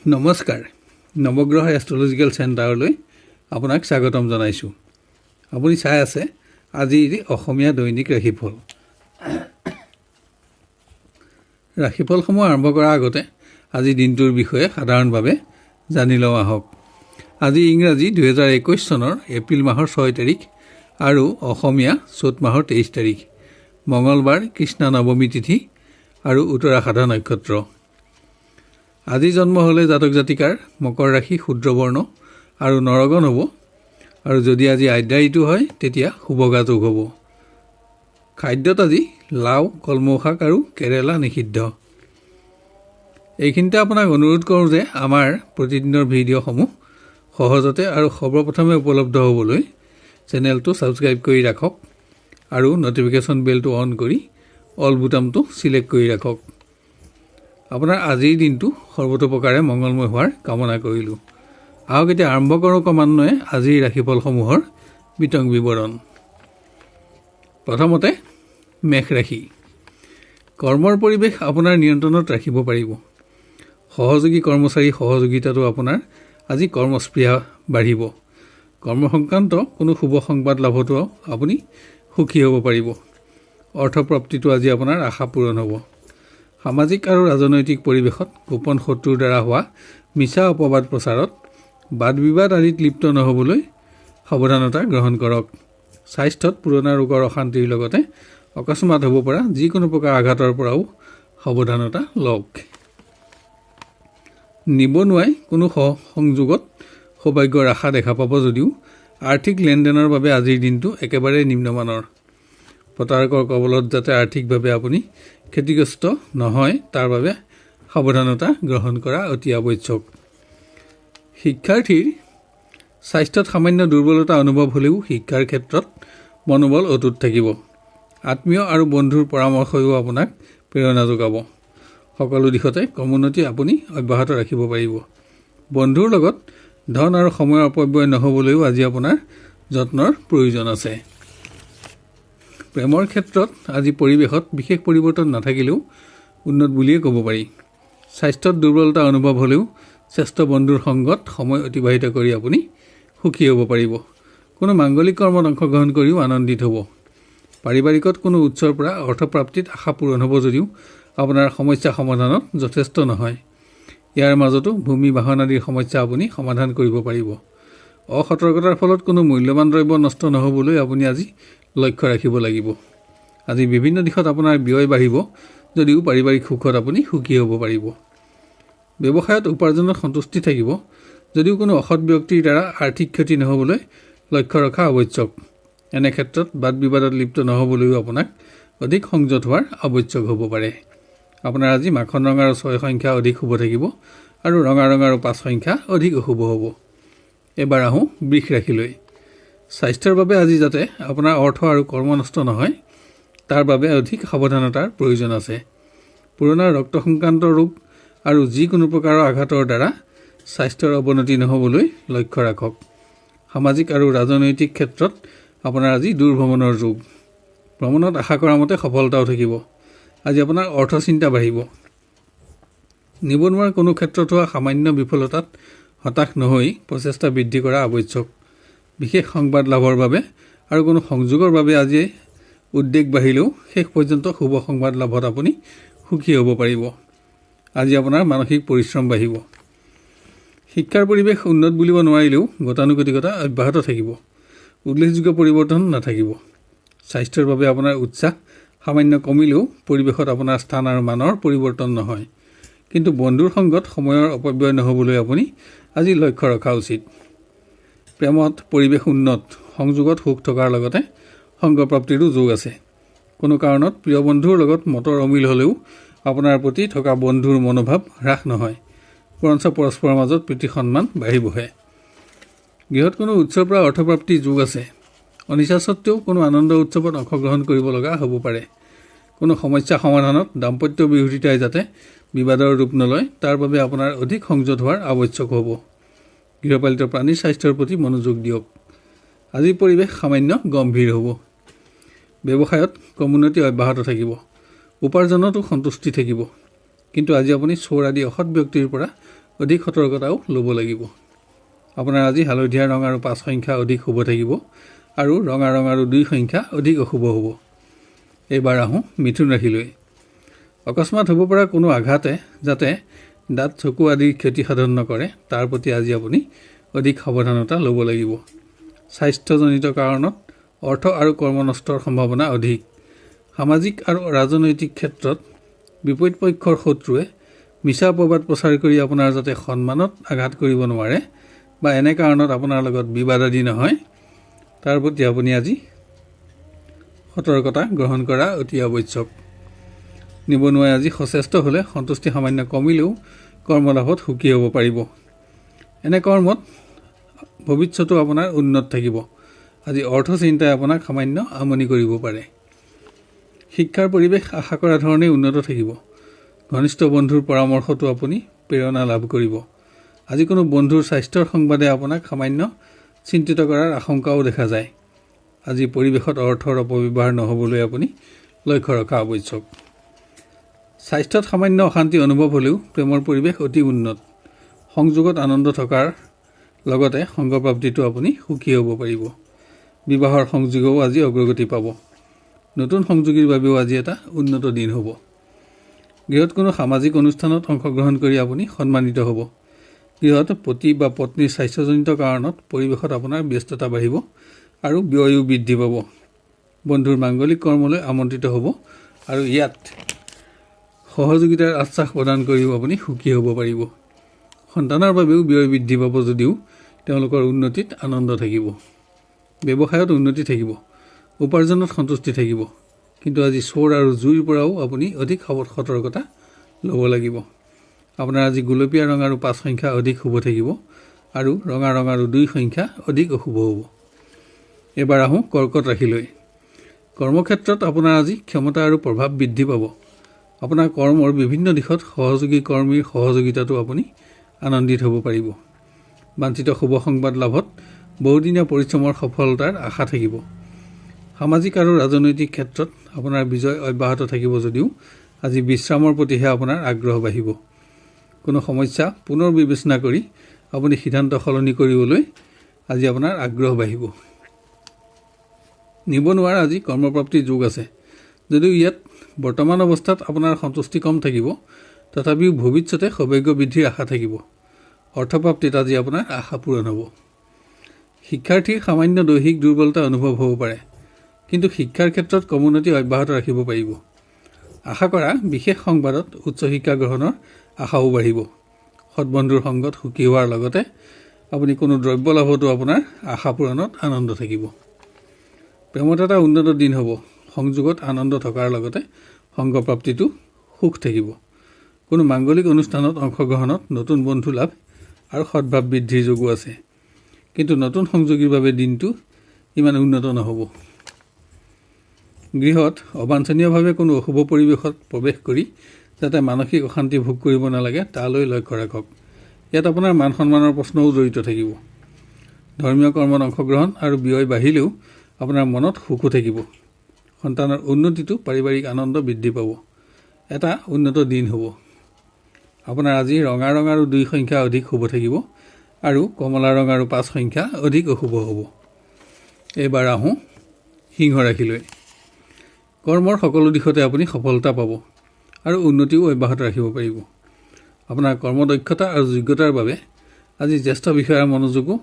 নমস্কাৰ নৱগ্ৰহ এষ্ট্ৰলজিকেল চেণ্টাৰলৈ আপোনাক স্বাগতম জনাইছোঁ। আপুনি চাই আছে আজিৰ অসমীয়া দৈনিক ৰাশিফল। ৰাশিফলসমূহ আৰম্ভ কৰাৰ আগতে আজি দিনটোৰ বিষয়ে সাধাৰণভাৱে জানি লওঁ আহক। আজি ইংৰাজী 2021 চনৰ এপ্ৰিল মাহৰ 6 তাৰিখ আৰু অসমীয়া চ'ত মাহৰ 23 তাৰিখ, মঙলবাৰ, কৃষ্ণ নৱমী তিথি আৰু উত্তৰাষাঢ়া নক্ষত্ৰ। আজি জন্ম হ'লে জাতক জাতিকাৰ মকৰ ৰাশি, শূদ্ৰবৰ্ণ আৰু নৰগণ হ'ব। আৰু যদি আজি আদ্যা ঋতু হয় তেতিয়া শুভগা যোগ হ'ব। খাদ্যত আজি লাও, কলমৌ শাক আৰু কেৰেলা নিষিদ্ধ। এইখিনিতে আপোনাক অনুৰোধ কৰোঁ যে আমাৰ প্ৰতিদিনৰ ভিডিঅ'সমূহ সহজতে আৰু সৰ্বপ্ৰথমে উপলব্ধ হ'বলৈ চেনেলটো ছাবস্ক্ৰাইব কৰি ৰাখক আৰু ন'টিফিকেশ্যন বেলটো অন কৰি অল বুটামটো ছিলেক্ট কৰি ৰাখক। আপোনাৰ আজিৰ দিনটো সৰ্বতোপ্ৰকাৰে মংগলময় হোৱাৰ কামনা কৰিলোঁ। আহক এতিয়া আৰম্ভ কৰোঁ ক্ৰমান্বয়ে আজিৰ ৰাশিফলসমূহৰ বিতং বিৱৰণ। প্ৰথমতে মেষ ৰাশি। কৰ্মৰ পৰিৱেশ আপোনাৰ নিয়ন্ত্ৰণত ৰাখিব পাৰিব। সহযোগী কৰ্মচাৰীৰ সহযোগিতাটো আপোনাৰ আজি কৰ্মস্পৃহা বাঢ়িব। কৰ্ম সংক্ৰান্ত কোনো শুভ সংবাদ লাভতো আপুনি সুখী হ'ব পাৰিব। অৰ্থপ্ৰাপ্তিটো আজি আপোনাৰ আশা পূৰণ হ'ব। সামাজিক আৰু ৰাজনৈতিক পৰিৱেশত গোপন শত্ৰুৰ দ্বাৰা হোৱা মিছা অপবাদ প্ৰচাৰত বাদ বিবাদ আদিত লিপ্ত নহ'বলৈ সাৱধানতা গ্ৰহণ কৰক। স্বাস্থ্যত পুৰণা ৰোগৰ অশান্তিৰ লগতে অকস্মাত হ'ব পৰা যিকোনো প্ৰকাৰ আঘাতৰ পৰাও সাৱধানতা লওক। নিবনুৱাই কোনো সংযোগত সৌভাগ্যৰ আশা দেখা পাব যদিও আৰ্থিক লেনদেনৰ বাবে আজিৰ দিনটো একেবাৰে নিম্নমানৰ। প্ৰতাৰকৰ কবলত যাতে আৰ্থিকভাৱে আপুনি ক্ষতিগ্ৰস্ত নহয় তাৰ বাবে সাৱধানতা গ্ৰহণ কৰা অতি আৱশ্যক। শিক্ষাৰ্থীৰ স্বাস্থ্যত সামান্য দুৰ্বলতা অনুভৱ হ'লেও শিক্ষাৰ ক্ষেত্ৰত মনোবল অটুট থাকিব। আত্মীয় আৰু বন্ধুৰ পৰামৰ্শও আপোনাক প্ৰেৰণা যোগাব। সকলো দিশতে কৰ্মোন্নতি আপুনি অব্যাহত ৰাখিব পাৰিব। বন্ধুৰ লগত ধন আৰু সময়ৰ অপব্যয় নহ'বলৈও আজি আপোনাৰ যত্নৰ প্ৰয়োজন আছে। প্ৰেমৰ ক্ষেত্ৰত আজি পৰিৱেশত বিশেষ পৰিৱৰ্তন নাথাকিলেও উন্নত বুলিয়ে ক'ব পাৰি। স্বাস্থ্যত দুৰ্বলতা অনুভৱ হ'লেও শ্ৰেষ্ঠ বন্ধুৰ সংগত সময় অতিবাহিত কৰি আপুনি সুখী হ'ব পাৰিব। কোনো মাংগলিক কৰ্মত অংশগ্ৰহণ কৰিও আনন্দিত হ'ব। পাৰিবাৰিকত কোনো উৎসৰ পৰা অৰ্থপ্ৰাপ্তিত আশা পূৰণ হ'ব যদিও আপোনাৰ সমস্যা সমাধানত যথেষ্ট নহয়। ইয়াৰ মাজতো ভূমি বাহন আদিৰ সমস্যা আপুনি সমাধান কৰিব পাৰিব। অসতৰ্কতাৰ ফলত কোনো মূল্যৱান দ্ৰব্য নষ্ট নহ'বলৈ আপুনি আজি লক্ষ্য ৰাখিব লাগিব। আজি বিভিন্ন দিশত আপোনাৰ ব্যয় বাঢ়িব যদিও পাৰিবাৰিক সুখত আপুনি সুখী হ'ব পাৰিব। ব্যৱসায়ত উপাৰ্জনত সন্তুষ্টি থাকিব যদিও কোনো অসৎ ব্যক্তিৰ দ্বাৰা আৰ্থিক ক্ষতি নহ'বলৈ লক্ষ্য ৰখা আৱশ্যক। এনে ক্ষেত্ৰত বাদ বিবাদত লিপ্ত নহ'বলৈও আপোনাক অধিক সংযত হোৱাৰ আৱশ্যক হ'ব পাৰে। আপোনাৰ আজি মাখন ৰং আৰু 6 সংখ্যা অধিক শুভ থাকিব আৰু ৰঙা ৰং আৰু 5 সংখ্যা অধিক অশুভ হ'ব। এবাৰ আহোঁ বৃষ ৰাশিলৈ। স্বাস্থ্যৰ বাবে আজি যাতে আপোনাৰ অৰ্থ আৰু কৰ্ম নষ্ট নহয় তাৰ বাবে অধিক সাৱধানতাৰ প্ৰয়োজন আছে। পুৰণা ৰক্ত সংক্ৰান্ত ৰোগ আৰু যিকোনো প্ৰকাৰৰ আঘাতৰ দ্বাৰা স্বাস্থ্যৰ অৱনতি নহ'বলৈ লক্ষ্য ৰাখক। সামাজিক আৰু ৰাজনৈতিক ক্ষেত্ৰত আপোনাৰ আজি দূৰ ভ্ৰমণৰ যোগ। ভ্ৰমণত আশা কৰা মতে সফলতাও থাকিব। আজি আপোনাৰ অৰ্থচিন্তা বাঢ়িব। নিবনুৱাৰ কোনো ক্ষেত্ৰত হোৱা সামান্য বিফলতাত হতাশ নহৈ প্ৰচেষ্টা বৃদ্ধি কৰা আৱশ্যক। বিশেষ সংবাদ লাভৰ বাবে আৰু কোনো সংযোগৰ বাবে আজি উদ্বেগ বাঢ়িলেও শেষ পৰ্যন্ত শুভ সংবাদ লাভত আপুনি সুখী হ'ব পাৰিব। আজি আপোনাৰ মানসিক পৰিশ্ৰম বাঢ়িব। শিক্ষাৰ পৰিৱেশ উন্নত বুলিব নোৱাৰিলেও গতানুগতিকতা অব্যাহত থাকিব। উল্লেখযোগ্য পৰিৱৰ্তন নাথাকিব। স্বাস্থ্যৰ বাবে আপোনাৰ উৎসাহ সামান্য কমিলেও পৰিৱেশত আপোনাৰ স্থান আৰু মানৰ পৰিৱৰ্তন নহয়। কিন্তু বন্ধুৰ সংগত সময়ৰ অপব্যয় নহ'বলৈ আপুনি আজি লক্ষ্য ৰখা উচিত। প্ৰেমত পৰিৱেশ উন্নত, সংযোগত সুখ থকাৰ লগতে সংগপ্ৰাপ্তিৰো যোগ আছে। কোনো কাৰণত প্ৰিয় বন্ধুৰ লগত মতৰ অমিল হ'লেও আপোনাৰ প্ৰতি থকা বন্ধুৰ মনোভাৱ হ্ৰাস নহয়, বৰঞ্চ পৰস্পৰৰ মাজত প্ৰীতি সন্মান বাঢ়িবহে। গৃহত কোনো উৎসৰ পৰা অৰ্থপ্ৰাপ্তিৰ যোগ আছে। অনিচ্ছা সত্ত্বেও কোনো আনন্দ উৎসৱত অংশগ্ৰহণ কৰিব লগা হ'ব পাৰে। কোনো সমস্যা সমাধানত দাম্পত্য বিৰোধিতাই যাতে বিবাদৰ ৰূপ নলয় তাৰ বাবে আপোনাৰ অধিক সংযত হোৱাৰ আৱশ্যক হ'ব। গৃহপালিত প্ৰাণীৰ স্বাস্থ্যৰ প্ৰতি মনোযোগ দিয়ক। আজিৰ পৰিৱেশ সামান্য গম্ভীৰ হ'ব। ব্যৱসায়ত কৰ্মোন্নতি অব্যাহত থাকিব। উপাৰ্জনতো সন্তুষ্টি থাকিব। কিন্তু আজি আপুনি চোৰ আদি অসৎ ব্যক্তিৰ পৰা অধিক সতৰ্কতাও ল'ব লাগিব। আপোনাৰ আজি হালধীয়া ৰং আৰু 5 সংখ্যা অধিক শুভ থাকিব আৰু ৰঙা ৰং আৰু 2 সংখ্যা অধিক অশুভ হ'ব। এইবাৰ আহোঁ মিথুন ৰাশিলৈ। অকস্মাত হ'ব পৰা কোনো আঘাতে যাতে দাঁত চকু আদিৰ ক্ষতি সাধন নকৰে তাৰ প্ৰতি আজি আপুনি অধিক সাৱধানতা ল'ব লাগিব। স্বাস্থ্যজনিত কাৰণত অৰ্থ আৰু কৰ্ম নষ্টৰ সম্ভাৱনা অধিক। সামাজিক আৰু ৰাজনৈতিক ক্ষেত্ৰত বিপৰীত পক্ষৰ শত্ৰুৱে মিছা অপবাদ প্ৰচাৰ কৰি আপোনাৰ যাতে সন্মানত আঘাত কৰিব নোৱাৰে বা এনে কাৰণত আপোনাৰ লগত বিবাদ আদি নহয় তাৰ প্ৰতি আপুনি আজি সতৰ্কতা গ্ৰহণ কৰা অতি আৱশ্যক। নিবনুৱাই আজি সচেষ্ট হ'লে সন্তুষ্টি সামান্য কমিলেও কৰ্মলাভত সুখী হ'ব পাৰিব। এনে কৰ্মত ভৱিষ্যতো আপোনাৰ উন্নত থাকিব। আজি অৰ্থ চিন্তাই আপোনাক সামান্য আমনি কৰিব পাৰে। শিক্ষাৰ পৰিৱেশ আশা কৰা ধৰণেই উন্নত থাকিব। ঘনিষ্ঠ বন্ধুৰ পৰামৰ্শতো আপুনি প্ৰেৰণা লাভ কৰিব। আজি কোনো বন্ধুৰ স্বাস্থ্যৰ সংবাদে আপোনাক সামান্য চিন্তিত কৰাৰ আশংকাও দেখা যায়। আজি পৰিৱেশত অৰ্থৰ অপব্যৱহাৰ নহ'বলৈ আপুনি লক্ষ্য ৰখা আৱশ্যক। স্বাস্থ্যত সামান্য অশান্তি অনুভৱ হ'লেও প্ৰেমৰ পৰিৱেশ অতি উন্নত। সংযোগত আনন্দ থকাৰ লগতে সংগপ্ৰাপ্তিটো আপুনি সুখী হ'ব পাৰিব। বিবাহৰ সংযোগও আজি অগ্ৰগতি পাব। নতুন সংযোগীৰ বাবেও আজি এটা উন্নত দিন হ'ব। গৃহত কোনো সামাজিক অনুষ্ঠানত অংশগ্ৰহণ কৰি আপুনি সন্মানিত হ'ব। গৃহত পতি বা পত্নীৰ স্বাস্থ্যজনিত কাৰণত পৰিৱেশত আপোনাৰ ব্যস্ততা বাঢ়িব আৰু ব্যয়ো বৃদ্ধি পাব। বন্ধুৰ মাংগলিক কৰ্মলৈ আমন্ত্ৰিত হ'ব আৰু ইয়াত সহযোগিতাৰ আশ্বাস প্ৰদান কৰিও আপুনি সুখী হ'ব পাৰিব। সন্তানৰ বাবেও ব্যয় বৃদ্ধি পাব যদিও তেওঁলোকৰ উন্নতিত আনন্দ থাকিব। ব্যৱসায়ত উন্নতি থাকিব। উপাৰ্জনত সন্তুষ্টি থাকিব। কিন্তু আজি চোৰ আৰু জুইৰ পৰাও আপুনি অধিক সতৰ্কতা ল'ব লাগিব। আপোনাৰ আজি গুলপীয়া ৰং আৰু 5 সংখ্যা অধিক শুভ থাকিব আৰু ৰঙা ৰং আৰু 2 সংখ্যা অধিক অশুভ হ'ব। এইবাৰ আহোঁ কৰ্কট ৰাশিলৈ। কৰ্মক্ষেত্ৰত আপোনাৰ আজি ক্ষমতা আৰু প্ৰভাৱ বৃদ্ধি পাব। আপোনাৰ কৰ্মৰ বিভিন্ন দিশত সহযোগী কৰ্মীৰ সহযোগিতাতো আপুনি আনন্দিত হ'ব পাৰিব। বাঞ্ছিত শুভ সংবাদ লাভত বহুদিনীয়া পৰিশ্ৰমৰ সফলতাৰ আশা থাকিব। সামাজিক আৰু ৰাজনৈতিক ক্ষেত্ৰত আপোনাৰ বিজয় অব্যাহত থাকিব যদিও আজি বিশ্ৰামৰ প্ৰতিহে আপোনাৰ আগ্ৰহ বাঢ়িব। কোনো সমস্যা পুনৰ বিবেচনা কৰি আপুনি সিদ্ধান্ত সলনি কৰিবলৈ আজি আপোনাৰ আগ্ৰহ বাঢ়িব। নিবনুৱাৰ আজি কৰ্মপ্ৰাপ্তিৰ যোগ আছে। যদিও ইয়াত বৰ্তমান অৱস্থাত আপোনাৰ সন্তুষ্টি কম থাকিব তথাপিও ভৱিষ্যতে সৌভাগ্য বৃদ্ধিৰ আশা থাকিব। অৰ্থপ্ৰাপ্তিত আজি আপোনাৰ আশা পূৰণ হ'ব। শিক্ষাৰ্থীৰ সামান্য দৈহিক দুৰ্বলতা অনুভৱ হ'ব পাৰে কিন্তু শিক্ষাৰ ক্ষেত্ৰত কমোন্নতি অব্যাহত ৰাখিব পাৰিব। আশা কৰা বিশেষ সংবাদত উচ্চ শিক্ষা গ্ৰহণৰ আশাও বাঢ়িব। সৎবন্ধুৰ সংগত সুখী হোৱাৰ লগতে আপুনি কোনো দ্ৰব্য লাভতো আপোনাৰ আশা পূৰণত আনন্দ থাকিব। প্ৰেমত এটা উন্নত দিন হ'ব। সংযোগত আনন্দ থকাৰ লগতে সংগপ্ৰাপ্তিটো সুখ থাকিব। কোনো মাংগলিক অনুষ্ঠানত অংশগ্ৰহণত নতুন বন্ধু লাভ আৰু সদ্ভাৱ বৃদ্ধিৰ যোগো আছে। কিন্তু নতুন সংযোগীৰ বাবে দিনটো ইমান উন্নত নহ'ব। গৃহত অবাঞ্ছনীয়ভাৱে কোনো অশুভ পৰিৱেশত প্ৰৱেশ কৰি যাতে মানসিক অশান্তি ভোগ কৰিব নালাগে তালৈ লক্ষ্য ৰাখক। ইয়াত আপোনাৰ মান সন্মানৰ প্ৰশ্নও জড়িত থাকিব। ধৰ্মীয় কৰ্মত অংশগ্ৰহণ আৰু ব্যয় বাঢ়িলেও আপোনাৰ মনত সুখো থাকিব। সন্তানৰ উন্নতিটো পাৰিবাৰিক আনন্দ বৃদ্ধি পাব। এটা উন্নত দিন হ'ব। আপোনাৰ আজি ৰঙা ৰং আৰু 2 সংখ্যা অধিক শুভ থাকিব আৰু কমলা ৰং আৰু 5 সংখ্যা অধিক অশুভ হ'ব। এইবাৰ আহোঁ সিংহ ৰাশিলৈ। কৰ্মৰ সকলো দিশতে আপুনি সফলতা পাব আৰু উন্নতিও অব্যাহত ৰাখিব পাৰিব। আপোনাৰ কৰ্মদক্ষতা আৰু যোগ্যতাৰ বাবে আজি জ্যেষ্ঠ বিষয়াৰ মনোযোগো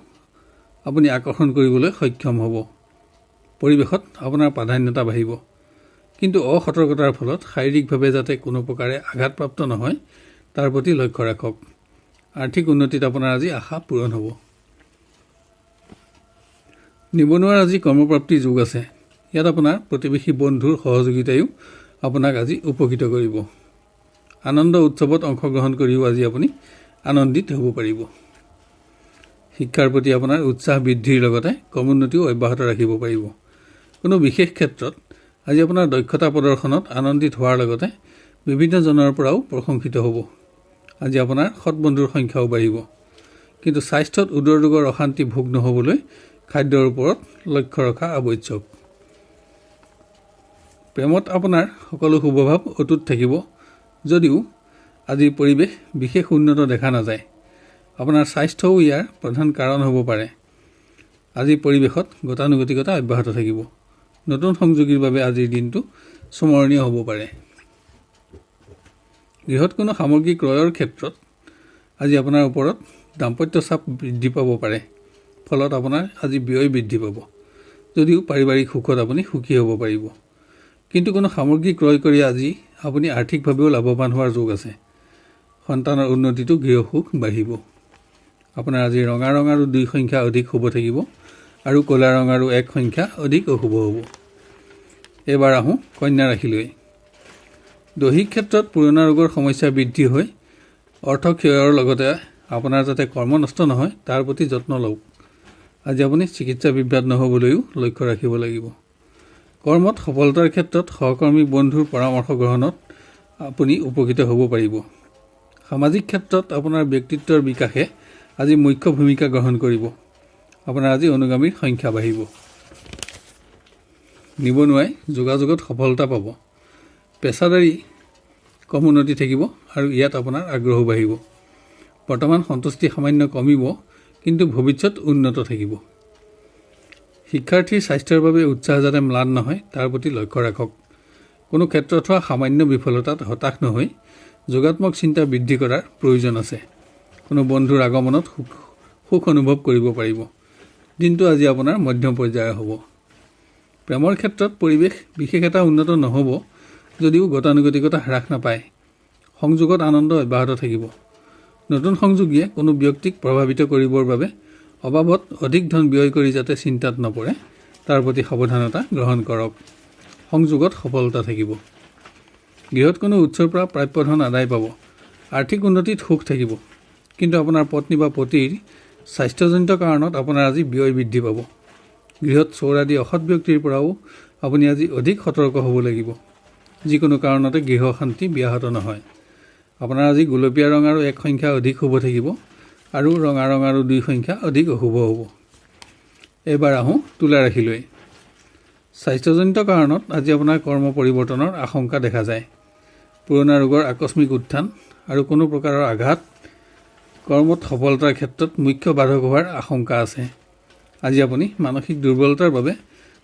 আপুনি আকৰ্ষণ কৰিবলৈ সক্ষম হ'ব। পৰিৱেশত আপোনাৰ প্ৰাধান্যতা বাঢ়িব। কিন্তু অসতৰ্কতাৰ ফলত শাৰীৰিকভাৱে যাতে কোনো প্ৰকাৰে আঘাতপ্ৰাপ্ত নহয় তাৰ প্ৰতি লক্ষ্য ৰাখক। আৰ্থিক উন্নতিত আপোনাৰ আজি আশা পূৰণ হ'ব। নিবনুৱাৰ আজি কৰ্মপ্ৰাপ্তিৰ যোগ আছে। ইয়াত আপোনাৰ প্ৰতিবেশী বন্ধুৰ সহযোগিতায়ো আপোনাক আজি উপকৃত কৰিব। আনন্দ উৎসৱত অংশগ্ৰহণ কৰিও আজি আপুনি আনন্দিত হ'ব পাৰিব। শিক্ষাৰ প্ৰতি আপোনাৰ উৎসাহ বৃদ্ধিৰ লগতে কৰ্মোন্নতিও অব্যাহত ৰাখিব পাৰিব। কোনো বিশেষ ক্ষেত্ৰত আজি আপোনাৰ দক্ষতা প্ৰদৰ্শনত আনন্দিত হোৱাৰ লগতে বিভিন্নজনৰ পৰাও প্ৰশংসিত হ'ব। আজি আপোনাৰ সৎ বন্ধুৰ সংখ্যাও বাঢ়িব। কিন্তু স্বাস্থ্যত উদৰ ৰোগৰ অশান্তি ভোগ নহ'বলৈ খাদ্যৰ ওপৰত লক্ষ্য ৰখা আৱশ্যক। প্ৰেমত আপোনাৰ সকলো শুভভাৱ অটুট থাকিব যদিও আজিৰ পৰিৱেশ বিশেষ উন্নত দেখা নাযায়। আপোনাৰ স্বাস্থ্যও ইয়াৰ প্ৰধান কাৰণ হ'ব পাৰে। আজিৰ পৰিৱেশত গতানুগতিকতা অব্যাহত থাকিব। নতুন সংযোগীৰ বাবে আজিৰ দিনটো স্মৰণীয় হ'ব পাৰে। গৃহত কোনো সামগ্ৰী ক্ৰয়ৰ ক্ষেত্ৰত আজি আপোনাৰ ওপৰত দাম্পত্য চাপ বৃদ্ধি পাব পাৰে। ফলত আপোনাৰ আজি ব্যয় বৃদ্ধি পাব, যদিও পাৰিবাৰিক সুখত আপুনি সুখী হ'ব পাৰিব। কিন্তু কোনো সামগ্ৰী ক্ৰয় কৰি আজি আপুনি আৰ্থিকভাৱেও লাভৱান হোৱাৰ যোগ আছে। সন্তানৰ উন্নতিটো গৃহ সুখ বাঢ়িব। আপোনাৰ আজি ৰঙা ৰং আৰু 2 সংখ্যা অধিক শুভ থাকিব আৰু ক'লা ৰং আৰু 1 সংখ্যা অধিক অশুভ হ'ব। এইবাৰ আহোঁ কন্যা ৰাশিলৈ। দৈহিক ক্ষেত্ৰত পুৰণা ৰোগৰ সমস্যা বৃদ্ধি হৈ অৰ্থ ক্ষয়ৰ লগতে আপোনাৰ যাতে কৰ্ম নষ্ট নহয় তাৰ প্ৰতি যত্ন লওক। আজি আপুনি চিকিৎসা বিভ্ৰাট নহ'বলৈও লক্ষ্য ৰাখিব লাগিব। কৰ্মত সফলতাৰ ক্ষেত্ৰত সহকৰ্মী বন্ধুৰ পৰামৰ্শ গ্ৰহণত আপুনি উপকৃত হ'ব পাৰিব। সামাজিক ক্ষেত্ৰত আপোনাৰ ব্যক্তিত্বৰ বিকাশে আজি মুখ্য ভূমিকা গ্ৰহণ কৰিব। আপোনাৰ আজি অনুগামীৰ সংখ্যা বাঢ়িব। নিবনুৱাই যোগাযোগত সফলতা পাব। পেছাদাৰী কম উন্নতি থাকিব আৰু ইয়াত আপোনাৰ আগ্ৰহ বাঢ়িব। বৰ্তমান সন্তুষ্টি সামান্য কমিব, কিন্তু ভৱিষ্যত উন্নত থাকিব। শিক্ষাৰ্থীৰ স্বাস্থ্যৰ বাবে উৎসাহ যাতে ম্লান নহয় তাৰ প্ৰতি লক্ষ্য ৰাখক। কোনো ক্ষেত্ৰত হোৱা সামান্য বিফলতাত হতাশ নহৈ যোগাত্মক চিন্তা বৃদ্ধি কৰাৰ প্ৰয়োজন আছে। কোনো বন্ধুৰ আগমনত সুখ অনুভৱ কৰিব পাৰিব। দিনটো আজি আপোনাৰ মধ্যম পৰ্যায়ৰ হ'ব। প্ৰেমৰ ক্ষেত্ৰত পৰিৱেশ বিশেষ এটা উন্নত নহ'ব, যদিও গতানুগতিকতা হ্ৰাস নাপায়। সংযোগত আনন্দ অব্যাহত থাকিব। নতুন সংযোগীয়ে কোনো ব্যক্তিক প্ৰভাৱিত কৰিবৰ বাবে অবাবত অধিক ধন ব্যয় কৰি যাতে চিন্তাত নপৰে তাৰ প্ৰতি সাৱধানতা গ্ৰহণ কৰক। সংযোগত সফলতা থাকিব। গৃহত কোনো উৎসৰ পৰা প্ৰাপ্য ধন আদায় পাব। আৰ্থিক উন্নতিত সুখ থাকিব, কিন্তু আপোনাৰ পত্নী বা পতিৰ স্বাস্থ্যজনিত কাৰণত আপোনাৰ আজি ব্যয় বৃদ্ধি পাব। গৃহত চোৰ আদি অসৎ ব্যক্তিৰ পৰাও আপুনি আজি অধিক সতৰ্ক হ'ব লাগিব। যিকোনো কাৰণতে গৃহ শান্তি ব্যাহত নহয়। আপোনাৰ আজি গোলপীয়া ৰং আৰু 1 সংখ্যা অধিক শুভ থাকিব আৰু ৰঙা ৰং আৰু 2 সংখ্যা অধিক অশুভ হ'ব। এইবাৰ আহোঁ তুলা ৰাশিলৈ। স্বাস্থ্যজনিত কাৰণত আজি আপোনাৰ কৰ্ম পৰিৱৰ্তনৰ আশংকা দেখা যায়। পুৰণা ৰোগৰ আকস্মিক উত্থান আৰু কোনো প্ৰকাৰৰ আঘাত কৰ্মত সফলতাৰ ক্ষেত্ৰত মুখ্য বাধক হোৱাৰ আশংকা আছে। আজি আপুনি মানসিক দুৰ্বলতাৰ বাবে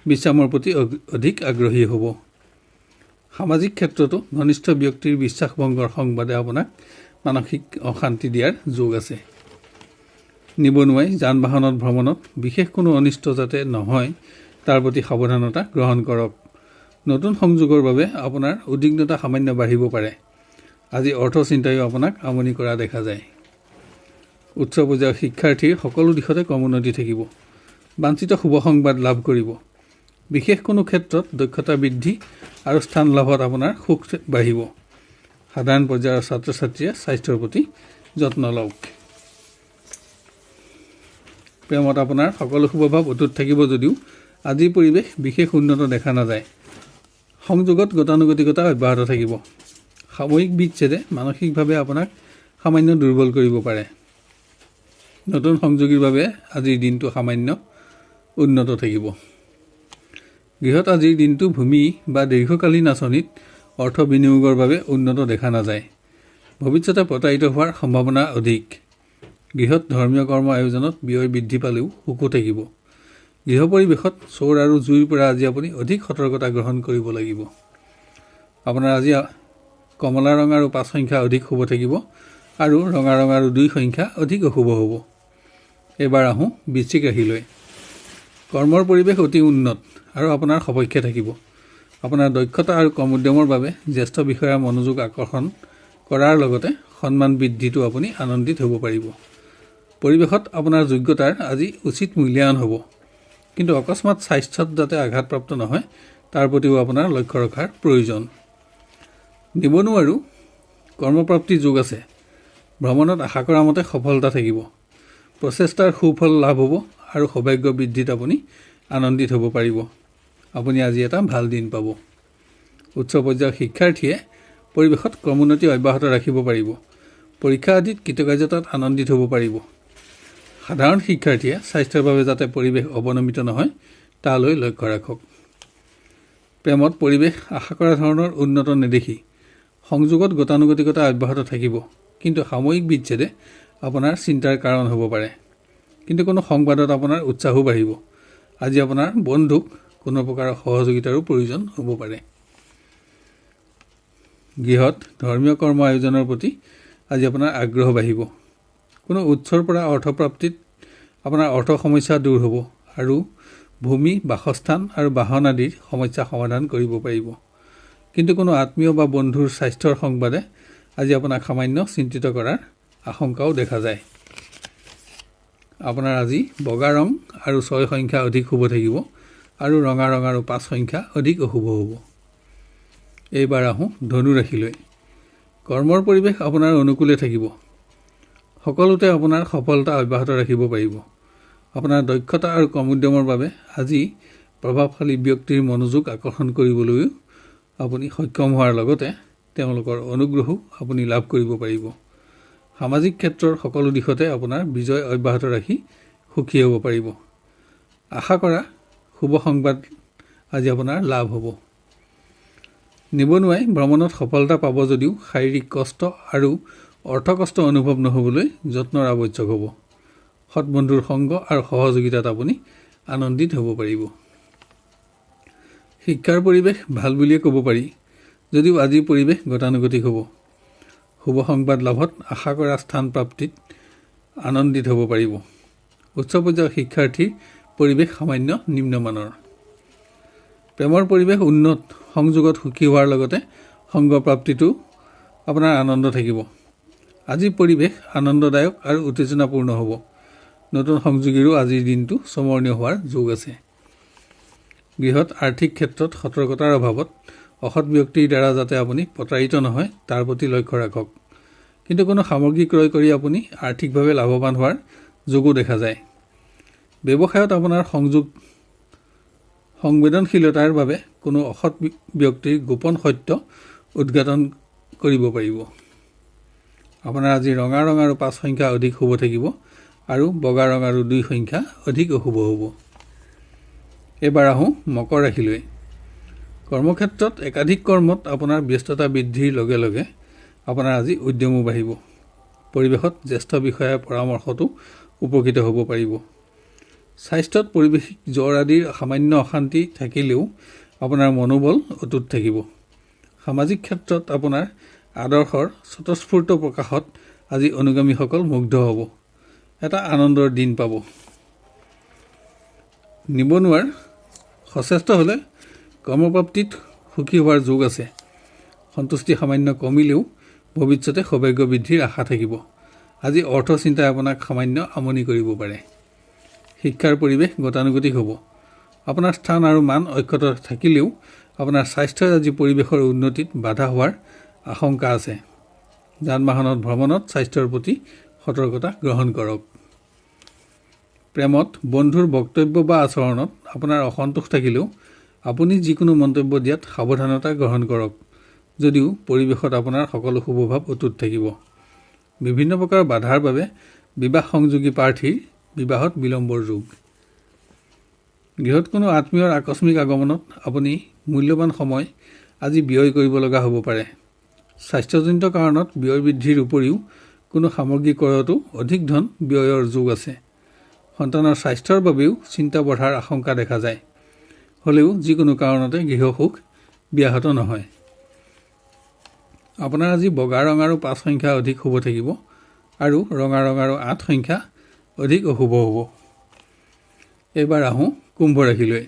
বিশ্ৰামৰ প্ৰতি অধিক আগ্ৰহী হ'ব। সামাজিক ক্ষেত্ৰতো ঘনিষ্ঠ ব্যক্তিৰ বিশ্বাসভংগৰ সংবাদে আপোনাক মানসিক অশান্তি দিয়াৰ যোগ আছে। নিবনুৱাই যান বাহনত ভ্ৰমণত বিশেষ কোনো অনিষ্ট যাতে নহয় তাৰ প্ৰতি সাৱধানতা গ্ৰহণ কৰক। নতুন সংযোগৰ বাবে আপোনাৰ উদ্বিগ্নতা সামান্য বাঢ়িব পাৰে। আজি অৰ্থ চিন্তায়ো আপোনাক আমনি কৰা দেখা যায়। উচ্চ পৰ্যায়ৰ শিক্ষাৰ্থীৰ সকলো দিশতে কম উন্নতি থাকিব। বাঞ্ছিত শুভ সংবাদ লাভ কৰিব। বিশেষ কোনো ক্ষেত্ৰত দক্ষতা বৃদ্ধি আৰু স্থান লাভত আপোনাৰ সুখ বাঢ়িব। সাধাৰণ পৰ্যায়ৰ ছাত্ৰ ছাত্ৰীয়ে স্বাস্থ্যৰ প্ৰতি যত্ন লওক। প্ৰেমত আপোনাৰ সকলো শুভভাৱ অটুট থাকিব, যদিও আজিৰ পৰিৱেশ বিশেষ উন্নত দেখা নাযায়। সংযোগত গতানুগতিকতা অব্যাহত থাকিব। সাময়িক বিচ্ছেদে মানসিকভাৱে আপোনাক সামান্য দুৰ্বল কৰিব পাৰে। নতুন সংযোগীৰ বাবে আজিৰ দিনটো সামান্য উন্নত থাকিব। গৃহত আজিৰ দিনটো ভূমি বা দীৰ্ঘকালীন আঁচনিত অৰ্থ বিনিয়োগৰ বাবে উন্নত দেখা নাযায়। ভৱিষ্যতে প্ৰতাৰিত হোৱাৰ সম্ভাৱনা অধিক। গৃহত ধৰ্মীয় কৰ্ম আয়োজনত ব্যয় বৃদ্ধি পালেও সুখো থাকিব। গৃহ পৰিৱেশত চোৰ আৰু জুইৰ পৰা আজি আপুনি অধিক সতৰ্কতা গ্ৰহণ কৰিব লাগিব। আপোনাৰ আজি কমলা ৰং আৰু 5 সংখ্যা অধিক শুভ থাকিব আৰু ৰঙা ৰং আৰু 2 সংখ্যা অধিক অশুভ হ'ব। এইবাৰ আহোঁ বৃশ্চিক ৰাশিলৈ। কৰ্মৰ পৰিৱেশ অতি উন্নত আৰু আপোনাৰ সপক্ষে থাকিব। আপোনাৰ দক্ষতা আৰু কম উদ্যমৰ বাবে জ্যেষ্ঠ বিষয়াৰ মনোযোগ আকৰ্ষণ কৰাৰ লগতে সন্মান বৃদ্ধিটো আপুনি আনন্দিত হ'ব পাৰিব। পৰিৱেশত আপোনাৰ যোগ্যতাৰ আজি উচিত মূল্যায়ন হ'ব, কিন্তু অকস্মাত স্বাস্থ্যত যাতে আঘাতপ্ৰাপ্ত নহয় তাৰ প্ৰতিও আপোনাৰ লক্ষ্য ৰখাৰ প্ৰয়োজন। নিবনুৱাৰো কৰ্মপ্ৰাপ্তিৰ যোগ আছে। ভ্ৰমণত আশা কৰা মতে সফলতা থাকিব। প্ৰচেষ্টাৰ সুফল লাভ হ'ব আৰু সৌভাগ্য বৃদ্ধিত আপুনি আনন্দিত হ'ব পাৰিব। আপুনি আজি এটা ভাল দিন পাব। উচ্চ পৰ্যায়ৰ শিক্ষাৰ্থীয়ে পৰিৱেশত ক্ৰমোন্নতি অব্যাহত ৰাখিব পাৰিব। পৰীক্ষা আদিত কৃতকাৰ্যতাত আনন্দিত হ'ব পাৰিব। সাধাৰণ শিক্ষাৰ্থীয়ে স্বাস্থ্যৰ বাবে যাতে পৰিৱেশ অৱনমিত নহয় তালৈ লক্ষ্য ৰাখক। প্ৰেমত পৰিৱেশ আশা কৰা ধৰণৰ উন্নত নেদেখি সংযোগত গতানুগতিকতা অব্যাহত থাকিব, কিন্তু সাময়িক বিচ্ছেদে আপোনাৰ চিন্তাৰ কাৰণ হ'ব পাৰে। কিন্তু কোনো সংবাদত আপোনাৰ উৎসাহো বাঢ়িব। আজি আপোনাৰ বন্ধুক কোনো প্ৰকাৰৰ সহযোগিতাৰো প্ৰয়োজন হ'ব পাৰে। গৃহত ধৰ্মীয় কৰ্ম আয়োজনৰ প্ৰতি আজি আপোনাৰ আগ্ৰহ বাঢ়িব। কোনো উৎসৰ পৰা অৰ্থপ্ৰাপ্তিত আপোনাৰ অৰ্থ সমস্যা দূৰ হ'ব আৰু ভূমি, বাসস্থান আৰু বাহন আদিৰ সমস্যা সমাধান কৰিব পাৰিব। কিন্তু কোনো আত্মীয় বা বন্ধুৰ স্বাস্থ্যৰ সংবাদে আজি আপোনাক সামান্য চিন্তিত কৰাৰ আশংকাও দেখা যায়। আপোনাৰ আজি বগা ৰং আৰু 6 সংখ্যা অধিক শুভ থাকিব আৰু ৰঙা ৰং আৰু 5 সংখ্যা অধিক অশুভ হ'ব। এইবাৰ আহোঁ ধনু ৰাশিলৈ। কৰ্মৰ পৰিৱেশ আপোনাৰ অনুকূলে থাকিব। সকলোতে আপোনাৰ সফলতা অব্যাহত ৰাখিব পাৰিব। আপোনাৰ দক্ষতা আৰু কম উদ্যমৰ বাবে আজি প্ৰভাৱশালী ব্যক্তিৰ মনোযোগ আকৰ্ষণ কৰিবলৈও আপুনি সক্ষম হোৱাৰ লগতে তেওঁলোকৰ অনুগ্ৰহো আপুনি লাভ কৰিব পাৰিব। সামাজিক ক্ষেত্ৰৰ সকলো দিশতে আপোনাৰ বিজয় অব্যাহত ৰাখি সুখী হ'ব পাৰিব। আশা কৰা শুভ সংবাদ আজি আপোনাৰ লাভ হ'ব। নিবনুৱাই ভ্ৰমণত সফলতা পাব যদিও শাৰীৰিক কষ্ট আৰু অৰ্থকষ্ট অনুভৱ নহ'বলৈ যত্নৰ আৱশ্যক হ'ব। সৎ বন্ধুৰ সংগ আৰু সহযোগিতাত আপুনি আনন্দিত হ'ব পাৰিব। শিক্ষাৰ পৰিৱেশ ভাল বুলিয়ে ক'ব পাৰি, যদিও আজিৰ পৰিৱেশ গতানুগতিক হ'ব। শুভ সংবাদ লাভত আশা কৰা স্থান প্ৰাপ্তিত আনন্দিত হ'ব পাৰিব। উচ্চ পৰ্যায়ৰ শিক্ষাৰ্থীৰ পৰিৱেশ সামান্য নিম্নমানৰ। প্ৰেমৰ পৰিৱেশ উন্নত, সংযোগত সুখী হোৱাৰ লগতে সংগ প্ৰাপ্তিটো আপোনাৰ আনন্দ থাকিব। আজিৰ পৰিৱেশ আনন্দদায়ক আৰু উত্তেজনাপূৰ্ণ হ'ব। নতুন সংযোগীৰো আজিৰ দিনটো স্মৰণীয় হোৱাৰ যোগ আছে। গৃহত আৰ্থিক ক্ষেত্ৰত সতৰ্কতাৰ অভাৱত অসৎ ব্যক্তিৰ দ্বাৰা যাতে আপুনি প্ৰতাৰিত নহয় তাৰ প্ৰতি লক্ষ্য ৰাখক। কিন্তু কোনো সামগ্ৰী ক্ৰয় কৰি আপুনি আৰ্থিকভাৱে লাভৱান হোৱাৰ যোগো দেখা যায়। ব্যৱসায়ত আপোনাৰ সংবেদনশীলতাৰ বাবে কোনো অসৎ ব্যক্তিৰ গোপন সত্য উদ্ঘাটন কৰিব পাৰিব। আপোনাৰ আজি ৰঙা ৰং আৰু 5 সংখ্যা অধিক শুভ থাকিব আৰু বগা ৰং আৰু 2 সংখ্যা অধিক অশুভ হ'ব। এইবাৰ আহোঁ মকৰ ৰাশিলৈ। কৰ্মক্ষেত্ৰত একাধিক কৰ্মত আপোনাৰ ব্যস্ততা বৃদ্ধিৰ লগে লগে আপোনাৰ আজি উদ্যমো বাঢ়িব। পৰিৱেশত জ্যেষ্ঠ বিষয়াৰ পৰামৰ্শতো উপকৃত হ'ব পাৰিব। স্বাস্থ্যত পৰিৱেশিক জ্বৰ আদিৰ সামান্য অশান্তি থাকিলেও আপোনাৰ মনোবল অটুট থাকিব। সামাজিক ক্ষেত্ৰত আপোনাৰ আদৰ্শৰ স্বতঃস্ফূৰ্ত প্ৰকাশত আজি অনুগামীসকল মুগ্ধ হ'ব। এটা আনন্দৰ দিন পাব। নিবনুৱাৰ সচেষ্ট হ'লে কৰ্মপ্ৰাপ্তিত সুখী হোৱাৰ যোগ আছে। সন্তুষ্টি সামান্য কমিলেও ভৱিষ্যতে সৌভাগ্য বৃদ্ধিৰ আশা থাকিব। আজি অৰ্থ চিন্তাই আপোনাক সামান্য আমনি কৰিব পাৰে। শিক্ষাৰ পৰিৱেশ গতানুগতিক হ'ব। আপোনাৰ স্থান আৰু মান অক্ষত থাকিলেও আপোনাৰ স্বাস্থ্যই আজি পৰিৱেশৰ উন্নতিত বাধা হোৱাৰ আশংকা আছে। যান বাহনত ভ্ৰমণত স্বাস্থ্যৰ প্ৰতি সতৰ্কতা গ্ৰহণ কৰক। প্ৰেমত বন্ধুৰ বক্তব্য বা আচৰণত আপোনাৰ অসন্তোষ থাকিলেও আপুনি যিকোনো মন্তব্য দিয়াত সাৱধানতা গ্ৰহণ কৰক, যদিও পৰিৱেশত আপোনাৰ সকলো শুভভাৱ অটুট থাকিব। বিভিন্ন প্ৰকাৰৰ বাধাৰ বাবে বিবাহ সংযোগী প্ৰাৰ্থীৰ বিবাহত বিলম্বৰ যোগ। গৃহত কোনো আত্মীয়ৰ আকস্মিক আগমনত আপুনি মূল্যৱান সময় আজি ব্যয় কৰিব লগা হ'ব পাৰে। স্বাস্থ্যজনিত কাৰণত ব্যয় বৃদ্ধিৰ উপৰিও কোনো সামগ্ৰী ক্ৰয়তো অধিক ধন ব্যয়ৰ যোগ আছে। সন্তানৰ স্বাস্থ্যৰ বাবেও চিন্তা বঢ়াৰ আশংকা দেখা যায়। হ'লেও যিকোনো কাৰণতে গৃহসুখ ব্যাহত নহয়। আপোনাৰ আজি বগা ৰং আৰু 5 সংখ্যা অধিক শুভ থাকিব আৰু ৰঙা ৰং আৰু 8 সংখ্যা অধিক অশুভ হ'ব। এইবাৰ আহোঁ কুম্ভ ৰাশিলৈ।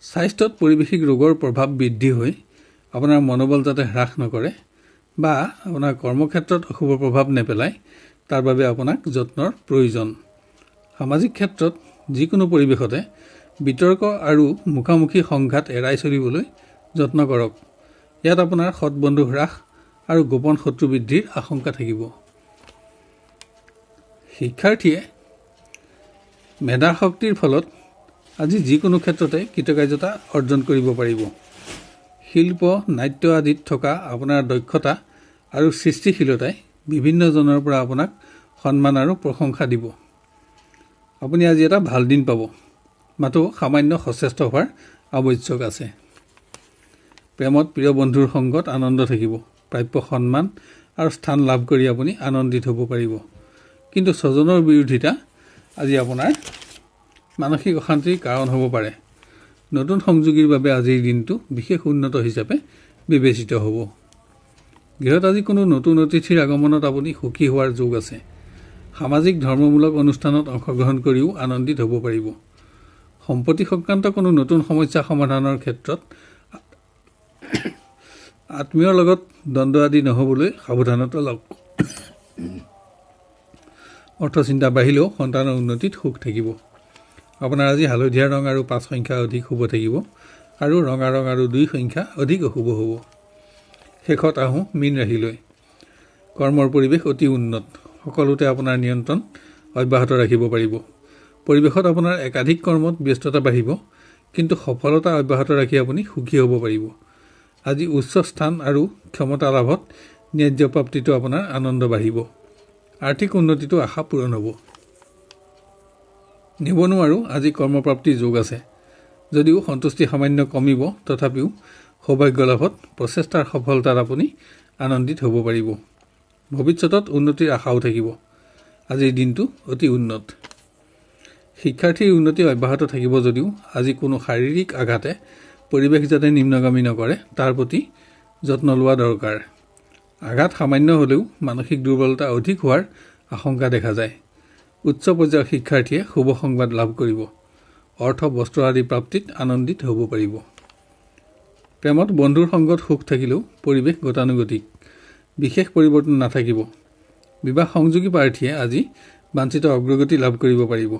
স্বাস্থ্যত পৰিৱেশিক ৰোগৰ প্ৰভাৱ বৃদ্ধি হৈ আপোনাৰ মনোবল যাতে হ্ৰাস নকৰে বা আপোনাৰ কৰ্মক্ষেত্ৰত অশুভ প্ৰভাৱ নেপেলায় তাৰ বাবে আপোনাক যত্নৰ প্ৰয়োজন। সামাজিক ক্ষেত্ৰত যিকোনো পৰিৱেশতে বিতৰ্ক আৰু মুখামুখি সংঘাত এৰাই চলিবলৈ যত্ন কৰক। ইয়াত আপোনাৰ সৎ বন্ধু হ্ৰাস আৰু গোপন শত্ৰু বৃদ্ধিৰ আশংকা থাকিব। শিক্ষাৰ্থীয়ে মেধা শক্তিৰ ফলত আজি যিকোনো ক্ষেত্ৰতে কৃতকাৰ্যতা অৰ্জন কৰিব পাৰিব। শিল্প, নাট্য আদিত থকা আপোনাৰ দক্ষতা আৰু সৃষ্টিশীলতাই বিভিন্নজনৰ পৰা আপোনাক সন্মান আৰু প্ৰশংসা দিব। আপুনি আজি এটা ভাল দিন পাব, মাথো সামান্য সচেষ্ট হোৱাৰ আৱশ্যক আছে। প্ৰেমত প্ৰিয় বন্ধুৰ সংগত আনন্দ থাকিব। প্ৰাপ্য সন্মান আৰু স্থান লাভ কৰি আপুনি আনন্দিত হ'ব পাৰিব। কিন্তু স্বজনৰ বিৰোধিতা আজি আপোনাৰ মানসিক অশান্তিৰ কাৰণ হ'ব পাৰে। নতুন সংযোগীৰ বাবে আজিৰ দিনটো বিশেষ উন্নত হিচাপে বিবেচিত হ'ব। গৃহত আজি কোনো নতুন অতিথিৰ আগমনত আপুনি সুখী হোৱাৰ যোগ আছে। সামাজিক ধৰ্মমূলক অনুষ্ঠানত অংশগ্ৰহণ কৰিও আনন্দিত হ'ব পাৰিব। সম্পত্তি সংক্ৰান্ত কোনো নতুন সমস্যা সমাধানৰ ক্ষেত্ৰত আত্মীয়ৰ লগত দ্বন্দ্ব আদি নহ'বলৈ সাৱধানতা লওক। অৰ্থচিন্তা বাঢ়িলেও সন্তানৰ উন্নতিত সুখ থাকিব। আপোনাৰ আজি হালধীয়া ৰং আৰু 5 সংখ্যা অধিক শুভ থাকিব আৰু ৰঙা ৰং আৰু 2 সংখ্যা অধিক অশুভ হ'ব। শেষত আহোঁ মীন ৰাশিলৈ। কৰ্মৰ পৰিৱেশ অতি উন্নত। সকলোতে আপোনাৰ নিয়ন্ত্ৰণ অব্যাহত ৰাখিব পাৰিব। পৰিৱেশত আপোনাৰ একাধিক কৰ্মত ব্যস্ততা বাঢ়িব, কিন্তু সফলতা অব্যাহত ৰাখি আপুনি সুখী হ'ব পাৰিব। আজি উচ্চ স্থান আৰু ক্ষমতা লাভত ন্যায্য প্ৰাপ্তিটো আপোনাৰ আনন্দ বাঢ়িব। আৰ্থিক উন্নতিটো আশা পূৰণ হ'ব। নিবনুৱাৰো আজি কৰ্মপ্ৰাপ্তিৰ যোগ আছে। যদিও সন্তুষ্টি সামান্য কমিব, তথাপিও সৌভাগ্য লাভত প্ৰচেষ্টাৰ সফলতাত আপুনি আনন্দিত হ'ব পাৰিব। ভৱিষ্যতত উন্নতিৰ আশাও থাকিব। আজিৰ দিনটো অতি উন্নত। শিক্ষাৰ্থীৰ উন্নতি অব্যাহত থাকিব যদিও আজি কোনো শাৰীৰিক আঘাতে পৰিৱেশ যাতে নিম্নগামী নকৰে তাৰ প্ৰতি যত্ন লোৱা দৰকাৰ। আঘাত সামান্য হ'লেও মানসিক দুৰ্বলতা অধিক হোৱাৰ আশংকা দেখা যায়। উচ্চ পৰ্যায়ৰ শিক্ষাৰ্থীয়ে শুভ সংবাদ লাভ কৰিব। অৰ্থ বস্ত্ৰ আদি প্ৰাপ্তিত আনন্দিত হ'ব পাৰিব। প্ৰেমত বন্ধুৰ সংগত সুখ থাকিলেও পৰিৱেশ গতানুগতিক। বিশেষ পৰিৱৰ্তন নাথাকিব। বিবাহ সংযোগী প্ৰাৰ্থীয়ে আজি বাঞ্ছিত অগ্ৰগতি লাভ কৰিব পাৰিব।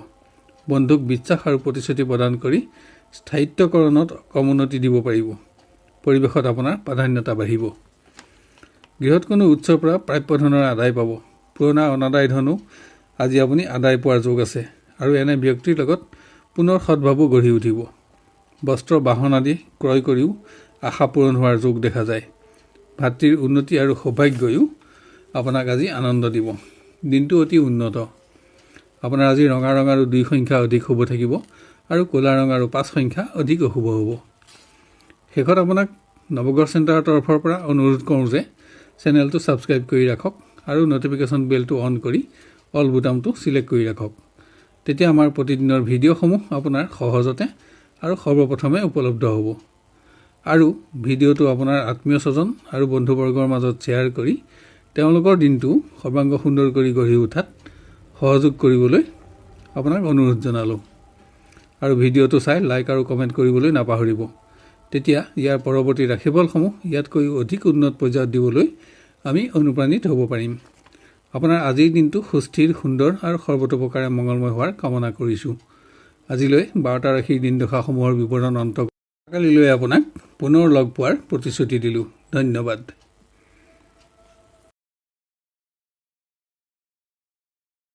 বন্ধুক বিশ্বাস আৰু প্ৰতিশ্ৰুতি প্ৰদান কৰি স্থায়িত্বকৰণত কমোন্নতি দিব পাৰিব। পৰিৱেশত আপোনাৰ প্ৰাধান্যতা বাঢ়িব। গৃহত কোনো উৎসৰ পৰা প্ৰাপ্য ধনৰ আদায় পাব। পুৰণা অনাদায় ধনো আজি আপুনি আদায় পোৱাৰ যোগ আছে আৰু এনে ব্যক্তিৰ লগত পুনৰ সদ্ভাৱো গঢ়ি উঠিব। বস্ত্ৰ বাহন আদি ক্ৰয় কৰিও আশা পূৰণ হোৱাৰ যোগ দেখা যায়। ভাতৃৰ উন্নতি আৰু সৌভাগ্যয়ো আপোনাক আজি আনন্দ দিব। দিনটো অতি উন্নত। আপোনাৰ আজি ৰঙা ৰং আৰু 2 সংখ্যা অধিক শুভ থাকিব আৰু ক'লা ৰং আৰু 5 সংখ্যা অধিক অশুভ হ'ব। শেষত আপোনাক নৱগ্ৰহ চেণ্টাৰৰ তৰফৰ পৰা অনুৰোধ কৰোঁ যে চেনেলটো ছাবস্ক্ৰাইব কৰি ৰাখক আৰু ন'টিফিকেশ্যন বেলটো অন কৰি অল বুটামটো ছিলেক্ট কৰি ৰাখক। তেতিয়া আমাৰ প্ৰতিদিনৰ ভিডিঅ'সমূহ আপোনাৰ সহজতে আৰু সৰ্বপ্ৰথমে উপলব্ধ হ'ব। আৰু ভিডিঅ'টো আপোনাৰ আত্মীয় স্বজন আৰু বন্ধুবৰ্গৰ মাজত শ্বেয়াৰ কৰি তেওঁলোকৰ দিনটো সৰ্বাংগ সুন্দৰ কৰি গঢ়ি উঠাত সহযোগ কৰিবলৈ আপোনাক অনুৰোধ জনালোঁ। আৰু ভিডিঅ'টো চাই লাইক আৰু কমেণ্ট কৰিবলৈ নাপাহৰিব। তেতিয়া ইয়াৰ পৰৱৰ্তী ৰাশিফলসমূহ ইয়াতকৈ অধিক উন্নত পৰ্যায়ত দিবলৈ আমি অনুপ্ৰাণিত হ'ব পাৰিম। আপোনাৰ আজিৰ দিনটো সুস্থিৰ, সুন্দৰ আৰু সৰ্বতোপ্ৰকাৰে মংগলময় হোৱাৰ কামনা কৰিছোঁ। আজিলৈ 12টা ৰাশিৰ দিন দশাসমূহৰ বিৱৰণ অন্ত কালিলৈ আপোনাক পুনৰ লগ পোৱাৰ প্ৰতিশ্ৰুতি দিলোঁ। ধন্যবাদ।